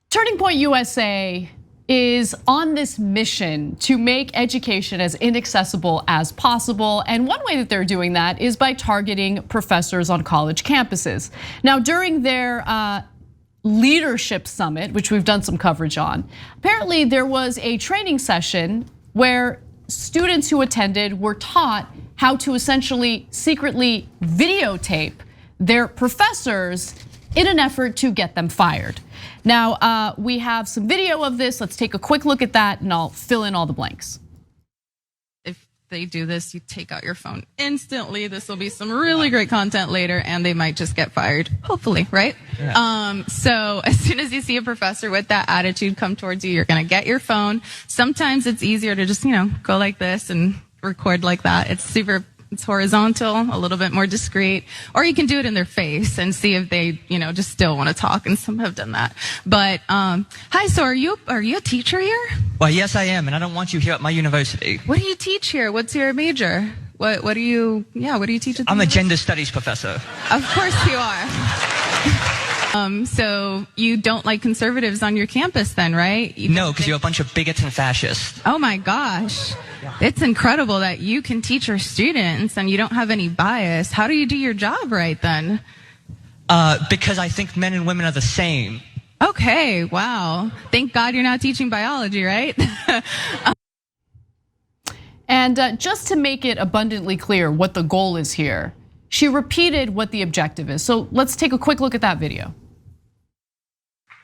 Turning Point USA is on this mission to make education as inaccessible as possible. And one way that they're doing that is by targeting professors on college campuses. Now, during their leadership summit, which we've done some coverage on, apparently there was a training session where students who attended were taught how to essentially secretly videotape their professors in an effort to get them fired. Now, we have some video of this. Let's take a quick look at that and I'll fill in all the blanks. If they do this, you take out your phone instantly. This will be some really great content later and they might just get fired, hopefully, right? Yeah. So as soon as you see a professor with that attitude come towards you, you're gonna get your phone. Sometimes it's easier to just, go like this and record like that. It's horizontal, a little bit more discreet, or you can do it in their face and see if they, just still want to talk, and some have done that. But, hi, so are you a teacher here? Well, yes, I am, and I don't want you here at my university. What do you teach here? What's your major? What do you teach at the I'm a university? gender studies professor. Of course you are. So you don't like conservatives on your campus then, right? No, because you're a bunch of bigots and fascists. Oh my gosh. It's incredible that you can teach your students and you don't have any bias. How do you do your job right then? Because I think men and women are the same. Okay, wow. Thank God you're not teaching biology, right? And just to make it abundantly clear what the goal is here, she repeated what the objective is. So let's take a quick look at that video.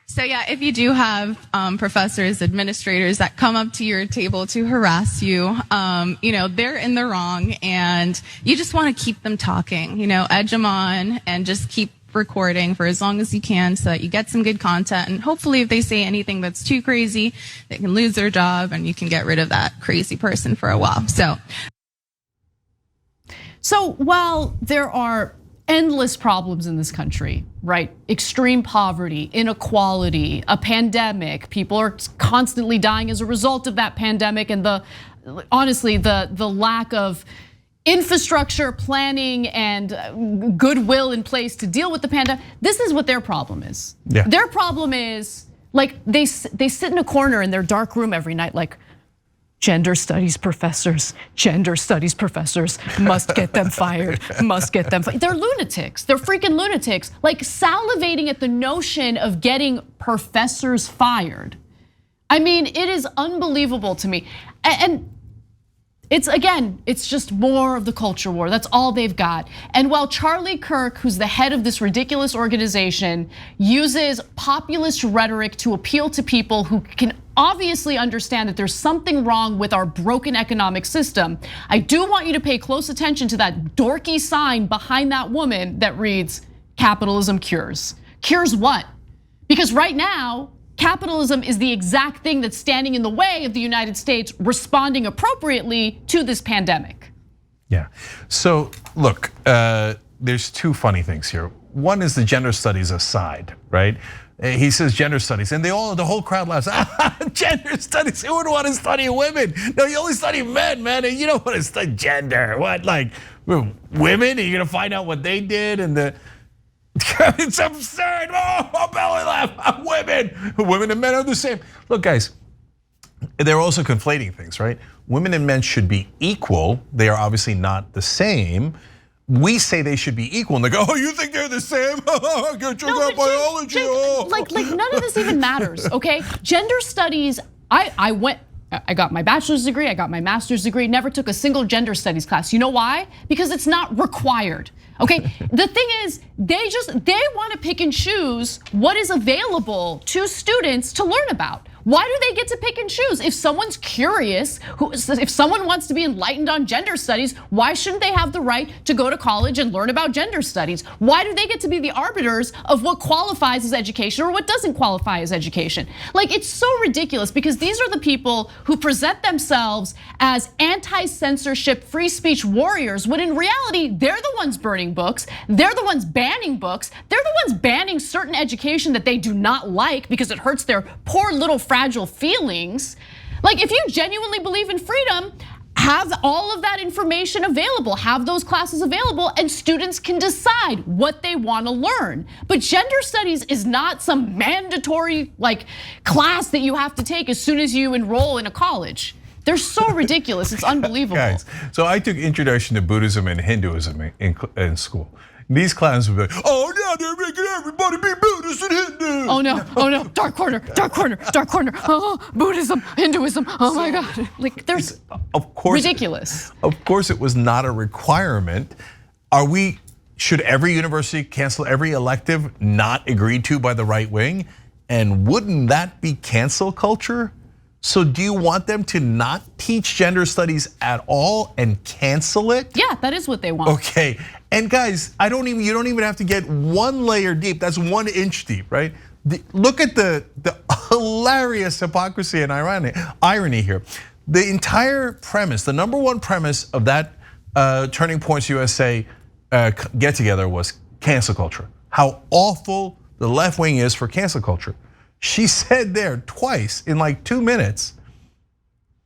So yeah, if you do have professors, administrators that come up to your table to harass you, they're in the wrong and you just want to keep them talking, edge them on and just keep recording for as long as you can so that you get some good content. And hopefully if they say anything that's too crazy, they can lose their job and you can get rid of that crazy person for a while. So while there are endless problems in this country, right? Extreme poverty, inequality, a pandemic, people are constantly dying as a result of that pandemic, and honestly, the lack of infrastructure, planning, and goodwill in place to deal with the pandemic. This is what their problem is. Yeah. Their problem is like they sit in a corner in their dark room every night like, gender studies professors must get them fired, must get them fired. They're lunatics, they're freaking lunatics, like salivating at the notion of getting professors fired. I mean, it is unbelievable to me. And it's just more of the culture war. That's all they've got. And while Charlie Kirk, who's the head of this ridiculous organization, uses populist rhetoric to appeal to people who can obviously understand that there's something wrong with our broken economic system, I do want you to pay close attention to that dorky sign behind that woman that reads, "Capitalism cures." Cures what? Because right now, capitalism is the exact thing that's standing in the way of the United States responding appropriately to this pandemic. Yeah, so look, there's two funny things here. One is the gender studies aside, right? He says gender studies, and the whole crowd laughs. Gender studies, who would want to study women? No, you only study men, man, and you don't want to study gender. What, like women? Are you gonna find out what they did and it's absurd. Oh, belly laugh. Women and men are the same. Look, guys, they're also conflating things, right? Women and men should be equal. They are obviously not the same. We say they should be equal, and they go, "Oh, you think they're the same? Get your biology." Like none of this even matters, okay? Gender studies. I got my bachelor's degree, I got my master's degree, never took a single gender studies class. You know why? Because it's not required. Okay, the thing is, they want to pick and choose what is available to students to learn about. Why do they get to pick and choose? If someone's curious, if someone wants to be enlightened on gender studies, why shouldn't they have the right to go to college and learn about gender studies? Why do they get to be the arbiters of what qualifies as education or what doesn't qualify as education? Like, it's so ridiculous because these are the people who present themselves as anti-censorship, free speech warriors, when in reality, they're the ones burning books, they're the ones banning books, they're the ones banning certain education that they do not like because it hurts their poor little fragile feelings. Like, if you genuinely believe in freedom, have all of that information available, have those classes available, and students can decide what they want to learn. But gender studies is not some mandatory class that you have to take as soon as you enroll in a college. They're so ridiculous, it's unbelievable. Guys, so I took Introduction to Buddhism and Hinduism in school. These clowns would be like, oh, now they're making everybody be Buddhist and Hindu. Oh no, dark corner. Oh, Buddhism, Hinduism, oh my God. There's ridiculous. Of course it was not a requirement. Should every university cancel every elective not agreed to by the right wing? And wouldn't that be cancel culture? So do you want them to not teach gender studies at all and cancel it? Yeah, that is what they want. Okay, and guys, you don't even have to get 1 layer deep. That's 1 inch deep, right? Look at the hilarious hypocrisy and irony here. The entire premise, the number 1 premise of that Turning Points USA get together was cancel culture. How awful the left wing is for cancel culture. She said there twice in like 2 minutes,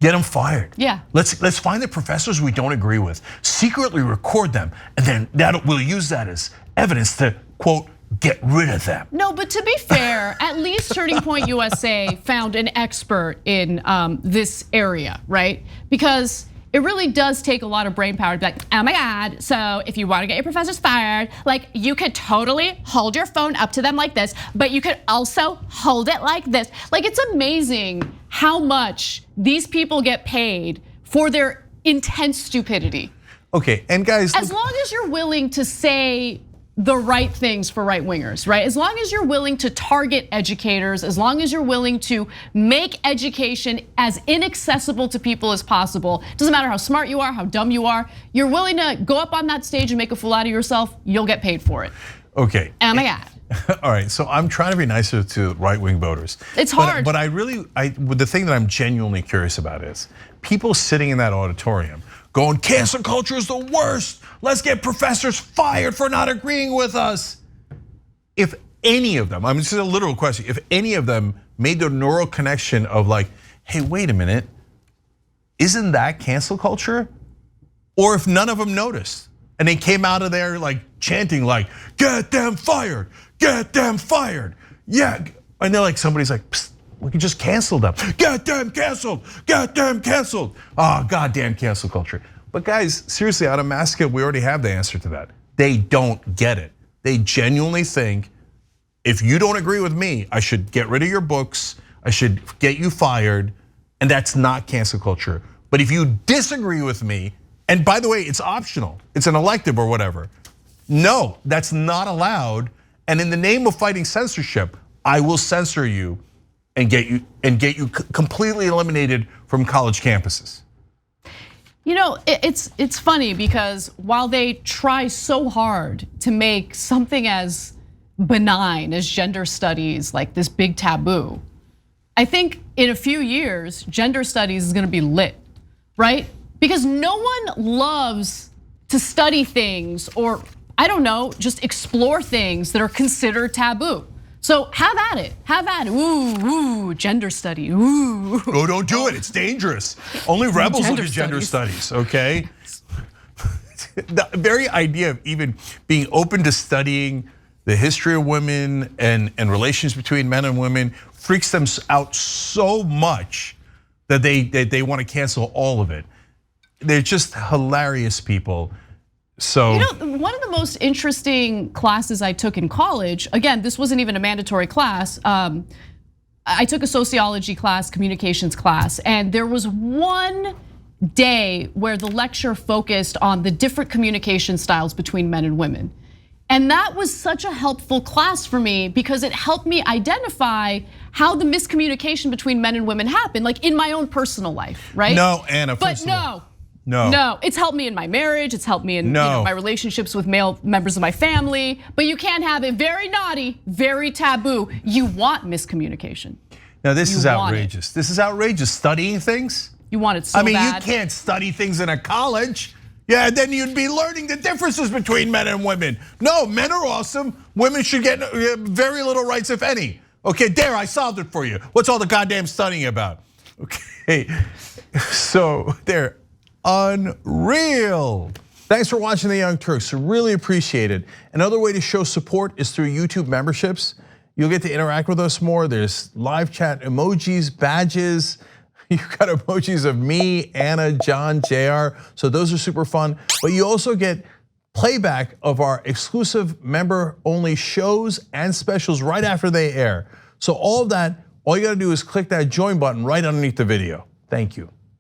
get them fired. Yeah. Let's find the professors we don't agree with, secretly record them, and then we'll use that as evidence to, quote, get rid of them. No, but to be fair, at least Turning Point USA found an expert in this area, right? Because it really does take a lot of brain power to be like, oh my God, so if you want to get your professors fired, you could totally hold your phone up to them like this, but you could also hold it like this. It's amazing how much these people get paid for their intense stupidity. Okay, and guys, as long as you're willing to say the right things for right wingers, right? As long as you're willing to target educators, as long as you're willing to make education as inaccessible to people as possible, doesn't matter how smart you are, how dumb you are, you're willing to go up on that stage and make a fool out of yourself, you'll get paid for it. Okay. Oh my God. All right, so I'm trying to be nicer to right-wing voters. It's hard. But the thing that I'm genuinely curious about is people sitting in that auditorium going, cancel culture is the worst. Let's get professors fired for not agreeing with us. If any of them, this is a literal question, if any of them made the neural connection of hey, wait a minute, isn't that cancel culture? Or if none of them noticed and they came out of there chanting get them fired, get them fired. Yeah, and they're somebody's psst, we can just cancel them. Get them canceled, get them canceled. Oh, goddamn cancel culture. But guys, seriously, out of Masca, we already have the answer to that. They don't get it. They genuinely think if you don't agree with me, I should get rid of your books, I should get you fired, and that's not cancel culture. But if you disagree with me, and by the way, it's optional, it's an elective or whatever. No, that's not allowed. And in the name of fighting censorship, I will censor you and get you completely eliminated from college campuses. It's funny because while they try so hard to make something as benign as gender studies this big taboo, I think in a few years, gender studies is gonna be lit, right? Because no one loves to study things or, I don't know, just explore things that are considered taboo. So have at it, ooh, gender study, ooh. Oh, don't do it, it's dangerous. Only rebels look at gender studies, okay? The very idea of even being open to studying the history of women and relations between men and women freaks them out so much that they want to cancel all of it. They're just hilarious people. So one of the most interesting classes I took in college, again, this wasn't even a mandatory class. I took a sociology class, communications class, and there was one day where the lecture focused on the different communication styles between men and women. And that was such a helpful class for me because it helped me identify how the miscommunication between men and women happened, in my own personal life, right? No, Anna, but no, it's helped me in my marriage. It's helped me in my relationships with male members of my family. But you can't have it very naughty, very taboo. You want miscommunication. Now this is outrageous. This is outrageous. Studying things. You want it so bad. You can't study things in a college. Yeah, then you'd be learning the differences between men and women. No, men are awesome. Women should get very little rights, if any. Okay, there, I solved it for you. What's all the goddamn studying about? Okay, so there. unreal. Thanks for watching the Young Turks, really appreciate it. Another way to show support is through YouTube memberships. You'll get to interact with us more. There's live chat emojis, badges. You've got emojis of me, Anna, John, JR, so those are super fun. But you also get playback of our exclusive member-only shows and specials right after they air. So all of that, all you gotta do is click that join button right underneath the video. Thank you.